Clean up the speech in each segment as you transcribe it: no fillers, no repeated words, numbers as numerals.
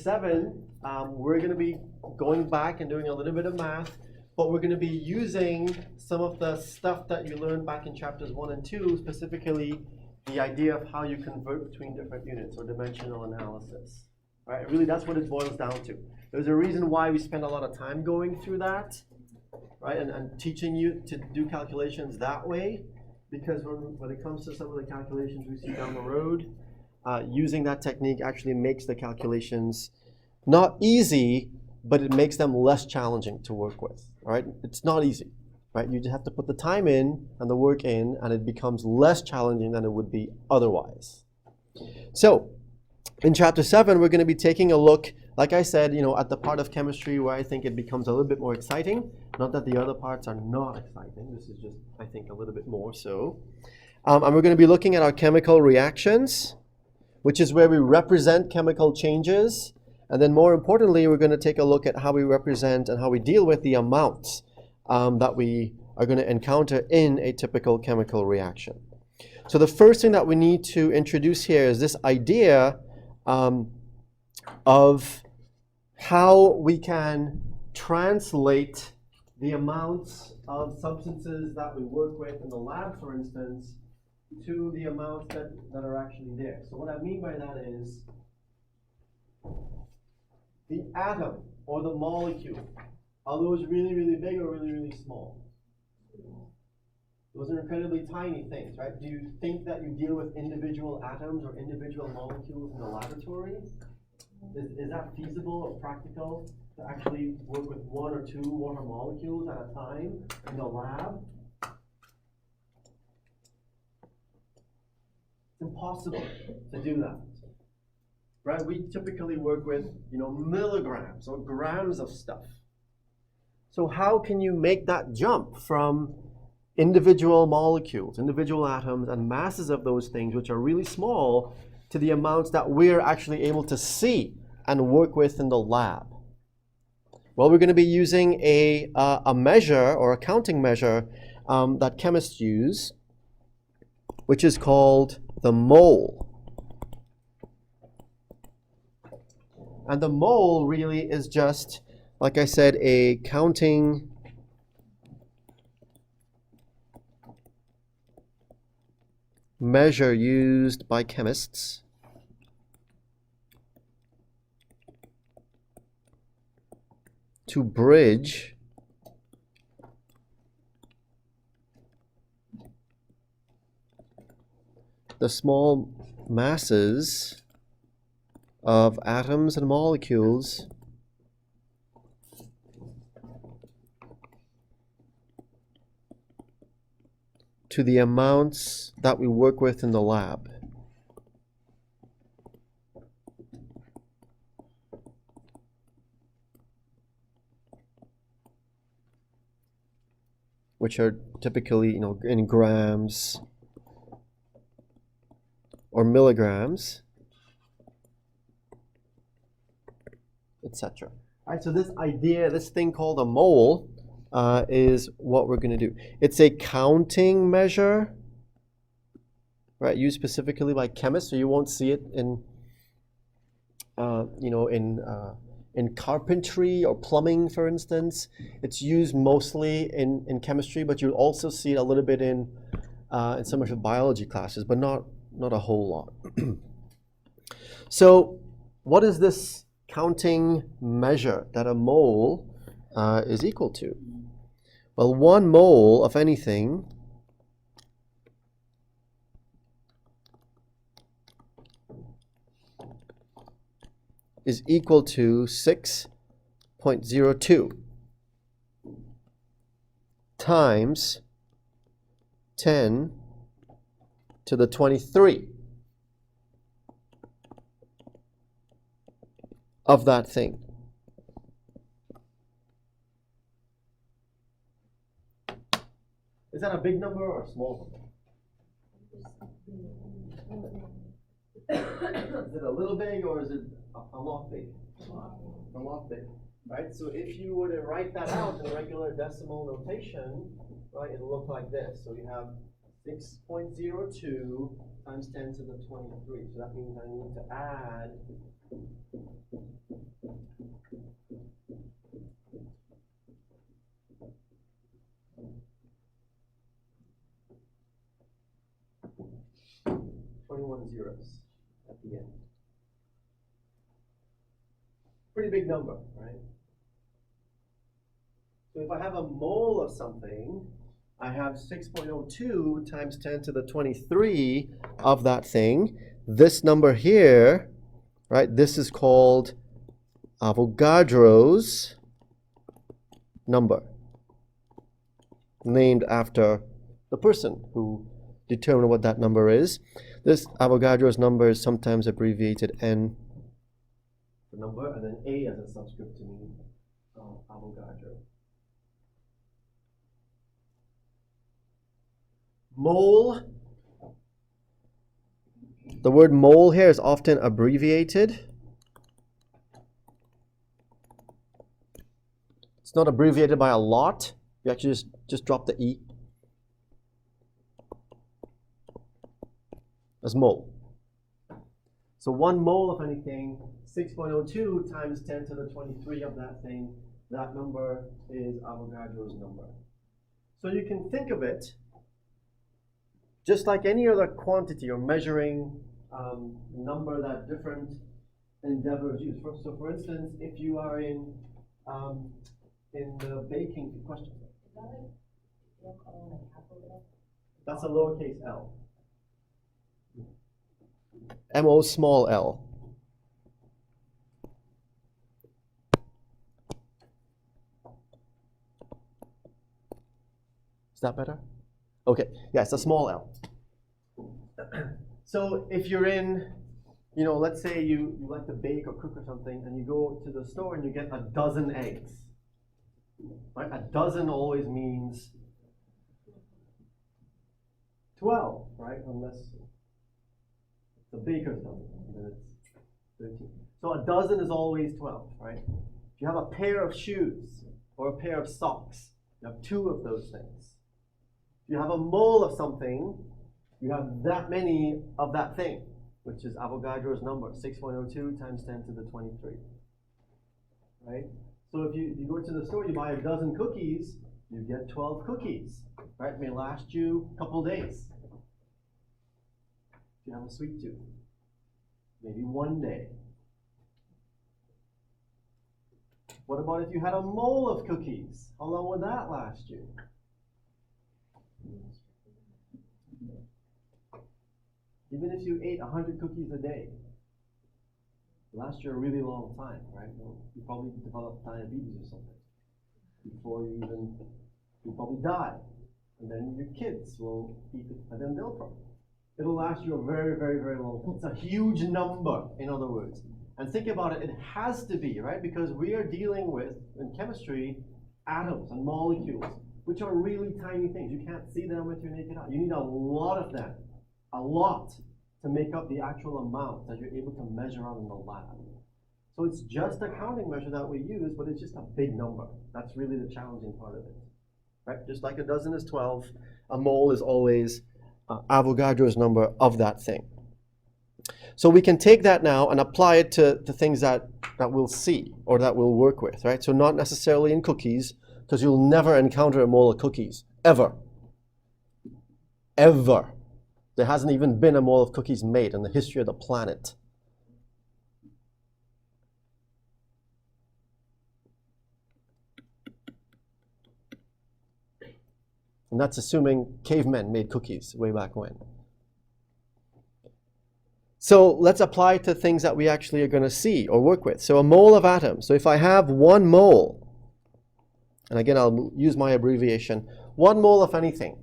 7, we're going to be going back and doing a little bit of math, but we're going to be using some of the stuff that you learned back in chapters 1 and 2, specifically the idea of how you convert between different units or dimensional analysis. Right? Really, that's what it boils down to. There's a reason why we spend a lot of time going through that, right, and teaching you to do calculations that way, because when it comes to some of the calculations we see down the road, using that technique actually makes the calculations not easy, but it makes them less challenging to work with. All right, it's not easy, right? You just have to put the time in and the work in, and it becomes less challenging than it would be otherwise. So, in chapter 7, we're going to be taking a look, like I said, at the part of chemistry where I think it becomes a little bit more exciting. Not that the other parts are not exciting. This is just, I think, a little bit more so. And we're going to be looking at our chemical reactions, which is where we represent chemical changes. And then more importantly, we're going to take a look at how we represent and how we deal with the amounts that we are going to encounter in a typical chemical reaction. So the first thing that we need to introduce here is this idea of how we can translate the amounts of substances that we work with in the lab, for instance, to the amounts that are actually there. So what I mean by that is the atom or the molecule. Are those really, really big or really, really small? Those are incredibly tiny things, right? Do you think that you deal with individual atoms or individual molecules in the laboratory? Is that feasible or practical to actually work with 1 or 2 water molecules at a time in the lab? It's impossible to do that, right? We typically work with, milligrams or grams of stuff. So how can you make that jump from individual molecules, individual atoms, and masses of those things, which are really small, to the amounts that we're actually able to see and work with in the lab? Well, we're going to be using a measure or a counting measure that chemists use, which is called the mole. And the mole really is just, like I said, a counting measure used by chemists to bridge the small masses of atoms and molecules to the amounts that we work with in the lab. Which are typically, in grams or milligrams, etc. All right, so this idea, this thing called a mole, is what we're going to do. It's a counting measure, right? Used specifically by chemists, so you won't see it in, in carpentry or plumbing, for instance. It's used mostly in chemistry, but you'll also see it a little bit in some of the biology classes, but not a whole lot. So, what is this counting measure that a mole is equal to? Well, 1 mole of anything is equal to 6.02 times 10 to the 23 of that thing. Is that a big number or a small number? Is it a little big or is it a lot big? A lot big, right? So if you were to write that out in regular decimal notation, right, it'll look like this. So you have 6.02 times 10 to the 23. So that means I need to add 21 zeros at the end. Pretty big number, right? So if I have a mole of something, I have 6.02 times 10 to the 23 of that thing. This number here, right, this is called Avogadro's number, named after the person who determined what that number is. This Avogadro's number is sometimes abbreviated N, the number, and then A as a subscript to mean Avogadro. Mole. The word mole here is often abbreviated. It's not abbreviated by a lot. You actually just drop the E. As mole. So 1 mole of anything, 6.02 times 10 to the 23 of that thing, that number is Avogadro's number. So you can think of it just like any other quantity or measuring number that different endeavors use. So for instance, if you are in the baking question. That's a lowercase l. M-O small l. Is that better? Okay, yeah, it's a small l. So if you're in, let's say you like to bake or cook or something, and you go to the store and you get a dozen eggs. Right? A dozen always means 12, right? Unless it's the baker's dozen, then it's 13. So a dozen is always 12, right? If you have a pair of shoes or a pair of socks, you have 2 of those things. If you have a mole of something, you have that many of that thing, which is Avogadro's number, 6.02 times 10 to the 23, right? So if you go to the store, you buy a dozen cookies, you get 12 cookies, right? It may last you a couple days. If you have a sweet tooth, maybe 1 day. What about if you had a mole of cookies? How long would that last you? Even if you ate 100 cookies a day, it lasts you a really long time, right? You probably develop diabetes or something before you probably die. And then your kids will eat it, and then it'll last you a very, very, very long time. It's a huge number, in other words. And think about it, it has to be, right? Because we are dealing with, in chemistry, atoms and molecules, which are really tiny things. You can't see them with your naked eye. You need a lot of them. A lot to make up the actual amount that you're able to measure out in the lab. So it's just a counting measure that we use, but it's just a big number. That's really the challenging part of it. Right? Just like a dozen is 12, a mole is always Avogadro's number of that thing. So we can take that now and apply it to things that we'll see or that we'll work with, right? So not necessarily in cookies, because you'll never encounter a mole of cookies, ever. Ever. There hasn't even been a mole of cookies made in the history of the planet. And that's assuming cavemen made cookies way back when. So let's apply it to things that we actually are going to see or work with. So a mole of atoms. So if I have 1 mole, and again I'll use my abbreviation, 1 mole of anything,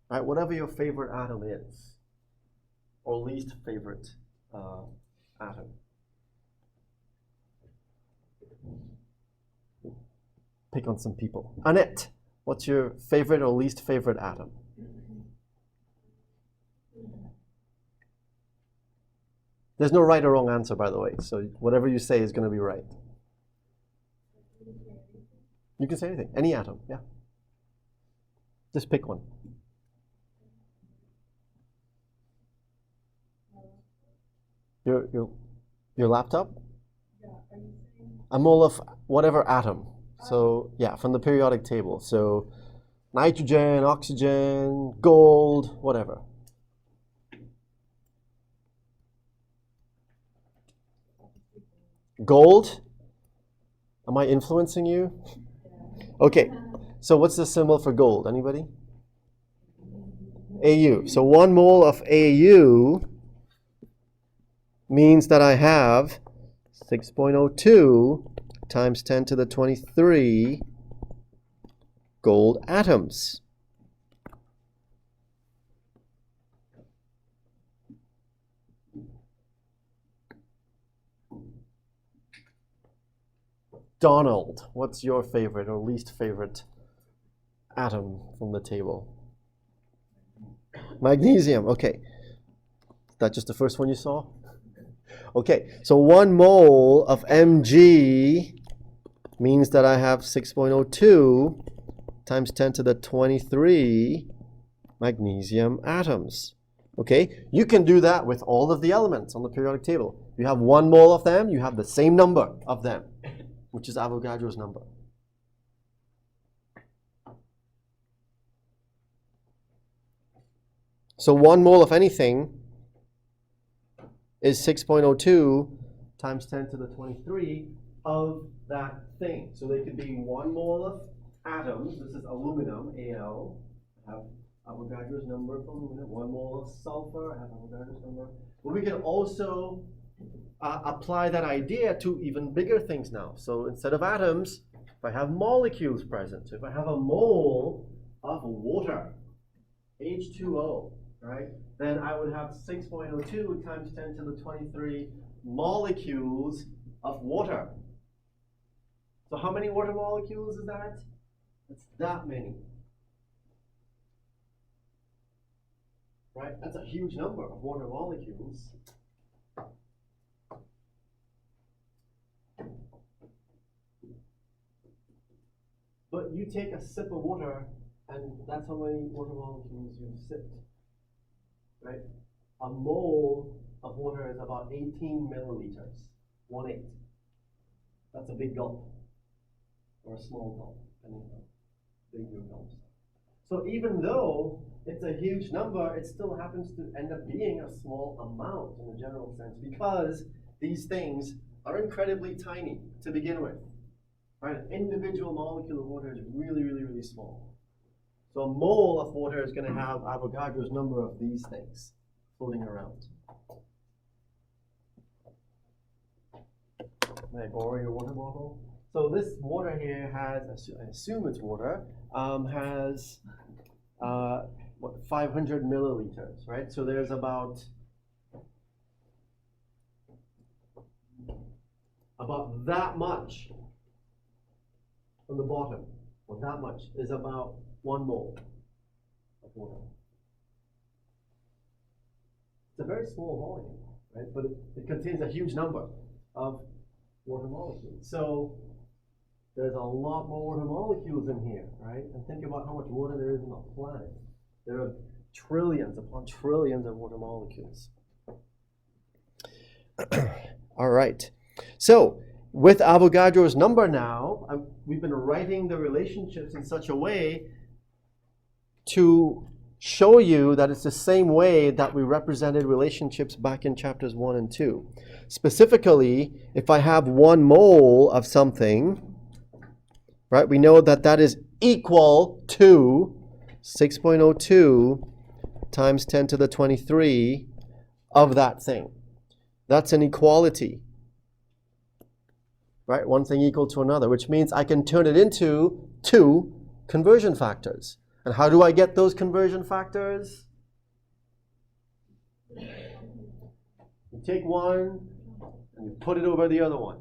right? Whatever your favorite atom is, or least favorite atom. Pick on some people. Annette, what's your favorite or least favorite atom? There's no right or wrong answer, by the way, so whatever you say is going to be right. You can say anything, any atom, yeah. Just pick one. Your laptop? Yeah. A mole of whatever atom. So yeah, from the periodic table. So nitrogen, oxygen, gold, whatever. Gold? Am I influencing you? Okay, so what's the symbol for gold? Anybody? AU. So 1 mole of AU means that I have 6.02 times 10 to the 23 gold atoms. Donald, what's your favorite or least favorite atom from the table? Magnesium, okay. Is that just the first one you saw? Okay, so 1 mole of Mg means that I have 6.02 times 10 to the 23 magnesium atoms. Okay, you can do that with all of the elements on the periodic table. You have 1 mole of them, you have the same number of them, which is Avogadro's number. So 1 mole of anything is 6.02 times 10 to the 23 of that thing. So they could be 1 mole of atoms. This is aluminum, Al. I have Avogadro's number for aluminum. 1 mole of sulfur. I have Avogadro's number. But we can also apply that idea to even bigger things now. So instead of atoms, if I have molecules present, so if I have a mole of water, H2O, right, then I would have 6.02 times 10 to the 23 molecules of water. So how many water molecules is that? It's that many. Right? That's a huge number of water molecules. But you take a sip of water, and that's how many water molecules you've sipped. Right? A mole of water is about 18 milliliters, 1/8. That's a big gulp, or a small gulp, depending on how big your gulps. So even though it's a huge number, it still happens to end up being a small amount in the general sense, because these things are incredibly tiny to begin with. Right? An individual molecule of water is really, really, really small. So a mole of water is going to have Avogadro's number of these things floating around. May I borrow your water bottle? So this water here has, I assume it's water, has 500 milliliters, right? So there's about that much on the bottom. Well, that much is about 1 mole of water. It's a very small volume, right? But it contains a huge number of water molecules. So there's a lot more water molecules in here, right? And think about how much water there is on the planet. There are trillions upon trillions of water molecules. All right. So with Avogadro's number now, we've been writing the relationships in such a way to show you that it's the same way that we represented relationships back in chapters 1 and 2. Specifically, if I have 1 mole of something, right, we know that that is equal to 6.02 times 10 to the 23 of that thing. That's an equality. Right? One thing equal to another, which means I can turn it into 2 conversion factors. And how do I get those conversion factors? You take one and you put it over the other one.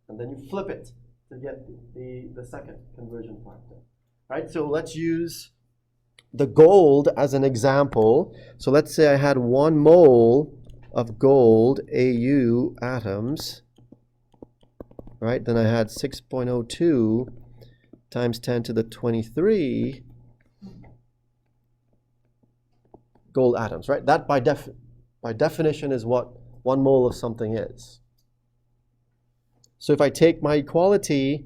And then you flip it to get the second conversion factor. Right? So let's use the gold as an example. So let's say I had 1 mole of gold Au atoms. Right? Then I had 6.02 times 10 to the 23 gold atoms, right? That by definition is what 1 mole of something is. So if I take my equality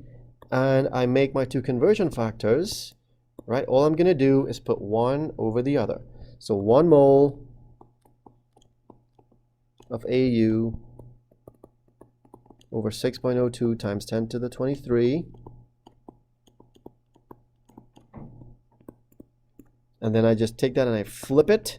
and I make my 2 conversion factors, right, all I'm going to do is put one over the other. So 1 mole of Au over 6.02 times 10 to the 23. And then I just take that and I flip it.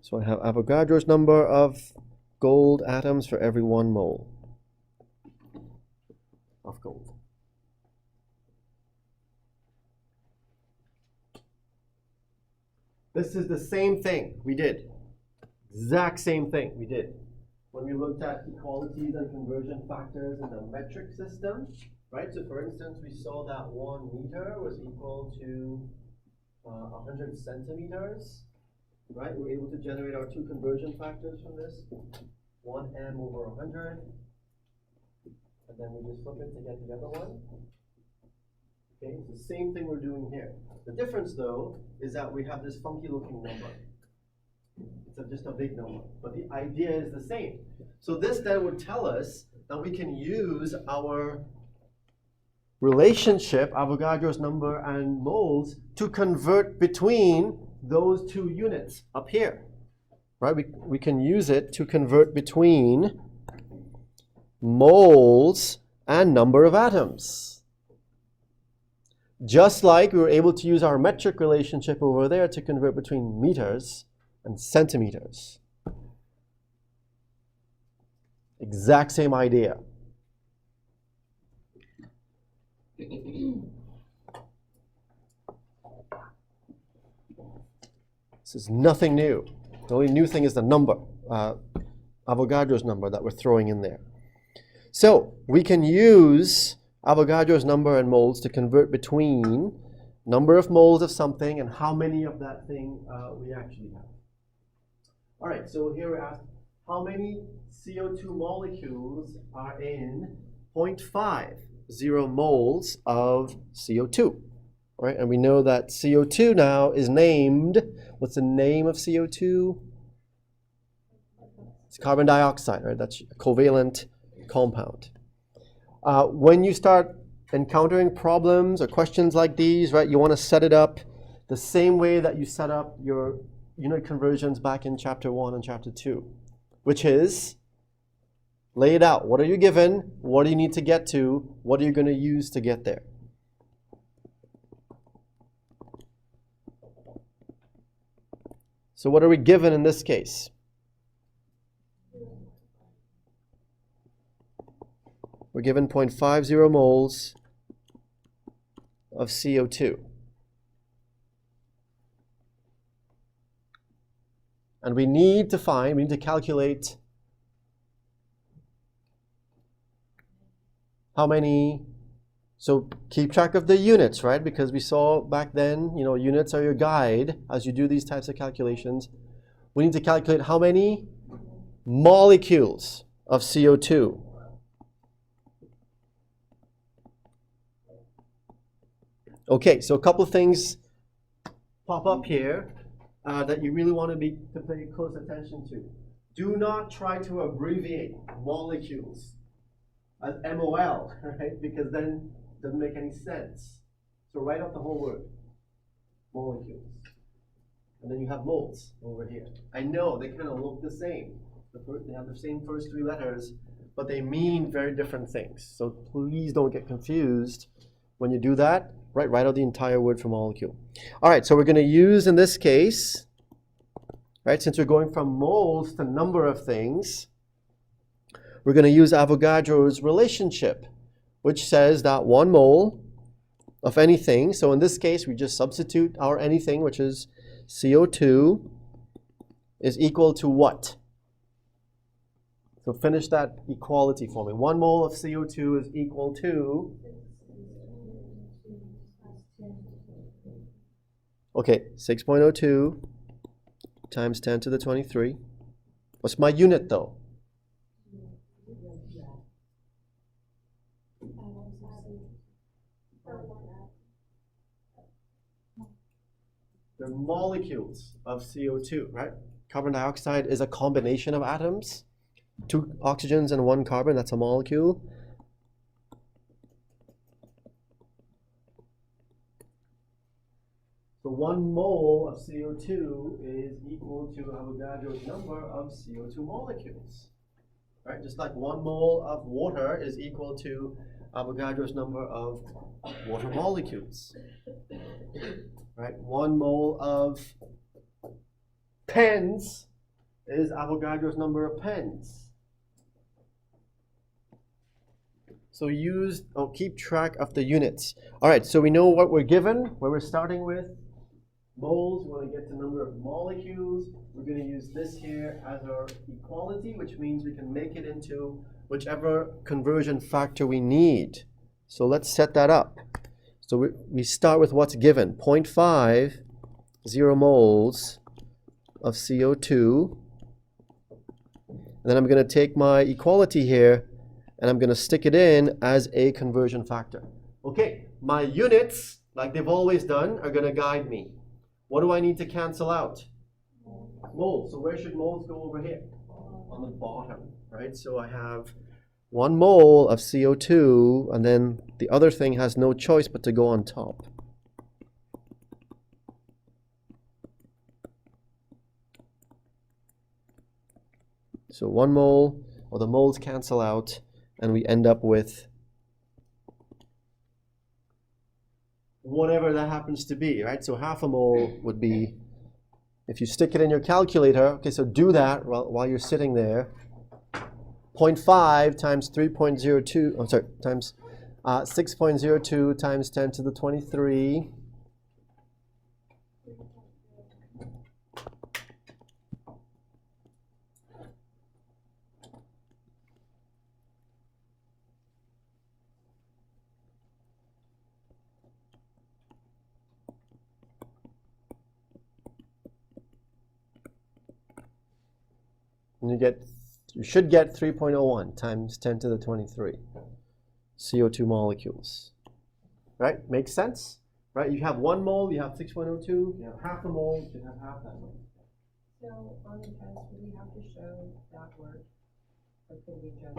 So I have Avogadro's number of gold atoms for every 1 mole of gold. This is the same thing we did. Exact same thing we did when we looked at equalities and conversion factors in the metric system, right? So for instance, we saw that 1 meter was equal to 100 centimeters, right? We're able to generate our 2 conversion factors from this, 1m over 100, and then we just flip it to get the other one. Okay, it's the same thing we're doing here. The difference, though, is that we have this funky-looking number. It's just a big number, but the idea is the same. So this then would tell us that we can use our relationship, Avogadro's number and moles, to convert between those 2 units up here. Right? We can use it to convert between moles and number of atoms. Just like we were able to use our metric relationship over there to convert between meters and centimeters. Exact same idea. This is nothing new. The only new thing is the number, Avogadro's number that we're throwing in there. So we can use Avogadro's number and moles to convert between number of moles of something and how many of that thing we actually have. All right, so here we're asked how many CO2 molecules are in 0.50 moles of CO2. All right, and we know that CO2 now is named, what's the name of CO2? It's carbon dioxide, right? That's a covalent compound. When you start encountering problems or questions like these, right, you want to set it up the same way that you set up your unit conversions back in chapter 1 and chapter 2, which is lay it out. What are you given? What do you need to get to? What are you going to use to get there? So what are we given in this case? We're given 0.50 moles of CO2. And we need to calculate how many, so keep track of the units, right? Because we saw back then, units are your guide as you do these types of calculations. We need to calculate how many molecules of CO2. Okay, so a couple of things pop up here that you really want to pay close attention to. Do not try to abbreviate molecules as MOL, right? Because then it doesn't make any sense. So write out the whole word, molecules. And then you have moles over here. I know they kind of look the same. They have the same first 3 letters, but they mean very different things. So please don't get confused when you do that. Right, write out the entire word for molecule. All right, so we're going to use in this case, right, since we're going from moles to number of things, we're going to use Avogadro's relationship, which says that 1 mole of anything, so in this case we just substitute our anything, which is CO2, is equal to what? So finish that equality for me. 1 mole of CO2 is equal to, okay, 6.02 times 10 to the 23. What's my unit though? They're molecules of CO2, right? Carbon dioxide is a combination of atoms. 2 oxygens and 1 carbon, that's a molecule. So 1 mole of CO2 is equal to Avogadro's number of CO2 molecules. Right? Just like 1 mole of water is equal to Avogadro's number of water molecules. Right? 1 mole of pens is Avogadro's number of pens. So keep track of the units. All right, so we know what we're given, where we're starting with. Moles, we want to get the number of molecules. We're going to use this here as our equality, which means we can make it into whichever conversion factor we need. So let's set that up. So we start with what's given, 0.5, 0 moles of CO2. And then I'm going to take my equality here, and I'm going to stick it in as a conversion factor. Okay, my units, like they've always done, are going to guide me. What do I need to cancel out? Moles. So where should moles go over here? On the bottom, right? So I have 1 mole of CO2, and then the other thing has no choice but to go on top. So 1 mole, or the moles cancel out, and we end up with whatever that happens to be, right? So half a mole would be, if you stick it in your calculator, okay, so do that while you're sitting there. 0.5 times 3.02, I'm sorry, times 6.02 times 10 to the 23. And you should get 3.01 times 10 to the 23 CO2 molecules. Right? Makes sense? Right? You have 1 mole, you have 6.02, you have half a mole, you should have half that mole. So on the test, do we have to show that work, or could we just have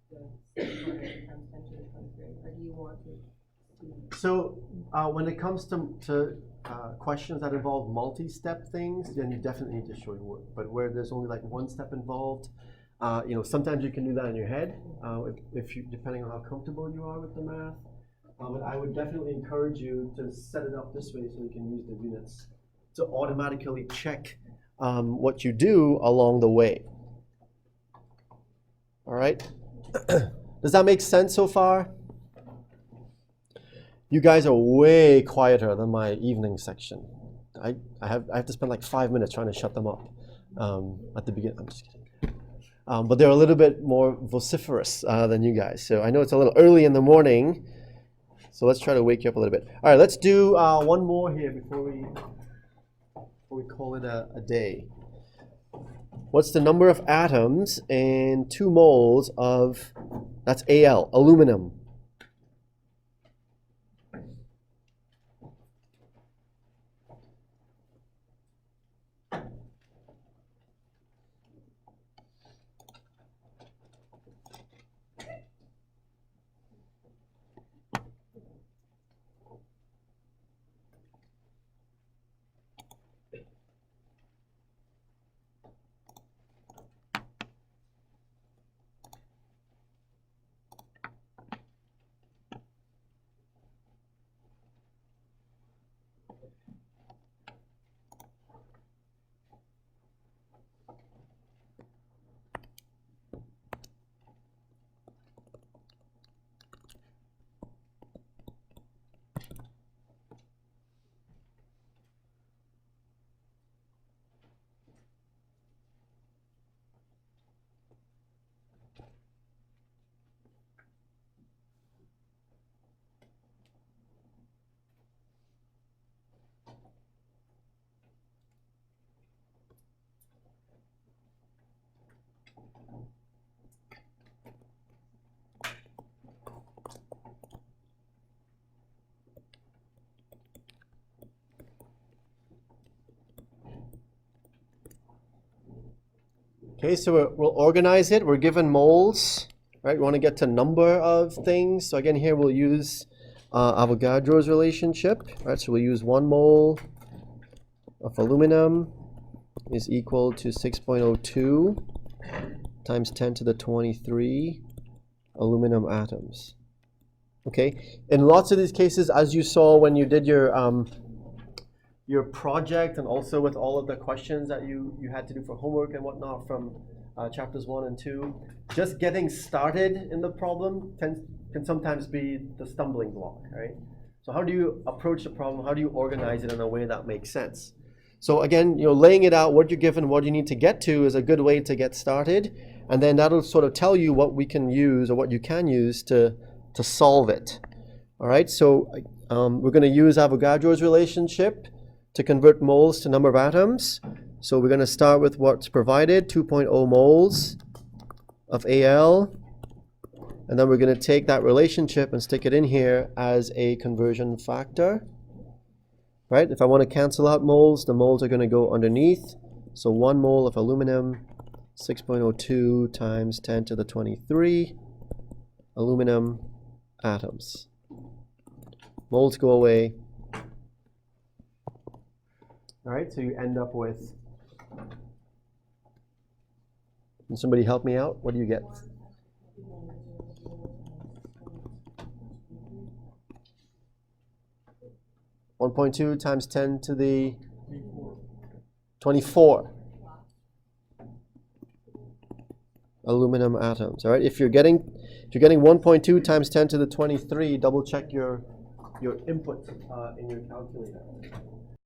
the 600 times 10 to the 23, or do you want to see? So when it comes to questions that involve multi-step things, then you definitely need to show your work. But where there's only like 1 step involved, sometimes you can do that in your head, if you, depending on how comfortable you are with the math. But I would definitely encourage you to set it up this way so you can use the units to automatically check what you do along the way. All right? Does that make sense so far? You guys are way quieter than my evening section. I have to spend like 5 minutes trying to shut them up at the beginning. I'm just kidding. But they're a little bit more vociferous than you guys. So I know it's a little early in the morning. So let's try to wake you up a little bit. All right, let's do 1 more here before we call it a day. What's the number of atoms in 2 moles of, that's Al, aluminum? Okay, so we'll organize it. We're given moles, right? We want to get to number of things. So again, here we'll use Avogadro's relationship. Right, so we'll use 1 mole of aluminum is equal to 6.02 times 10 to the 23 aluminum atoms. Okay, in lots of these cases, as you saw when you did your project, and also with all of the questions that you had to do for homework and whatnot from chapters 1 and 2, just getting started in the problem can sometimes be the stumbling block, right? So how do you approach the problem? How do you organize it in a way that makes sense? So again, laying it out, what you're given, what you need to get to, is a good way to get started, and then that'll sort of tell you what we can use, or what you can use to solve it. All right, so we're going to use Avogadro's relationship to convert moles to number of atoms. So we're going to start with what's provided, 2.0 moles of Al, and then we're going to take that relationship and stick it in here as a conversion factor. Right? If I want to cancel out moles, the moles are going to go underneath. So 1 mole of aluminum, 6.02 times 10 to the 23 aluminum atoms. Moles go away. All right, so you end up with, can somebody help me out? What do you get? (1.2) times 10 to the 24 aluminum atoms. All right, if you're getting 1.2 times 10 to the 23, double check your input in your calculator.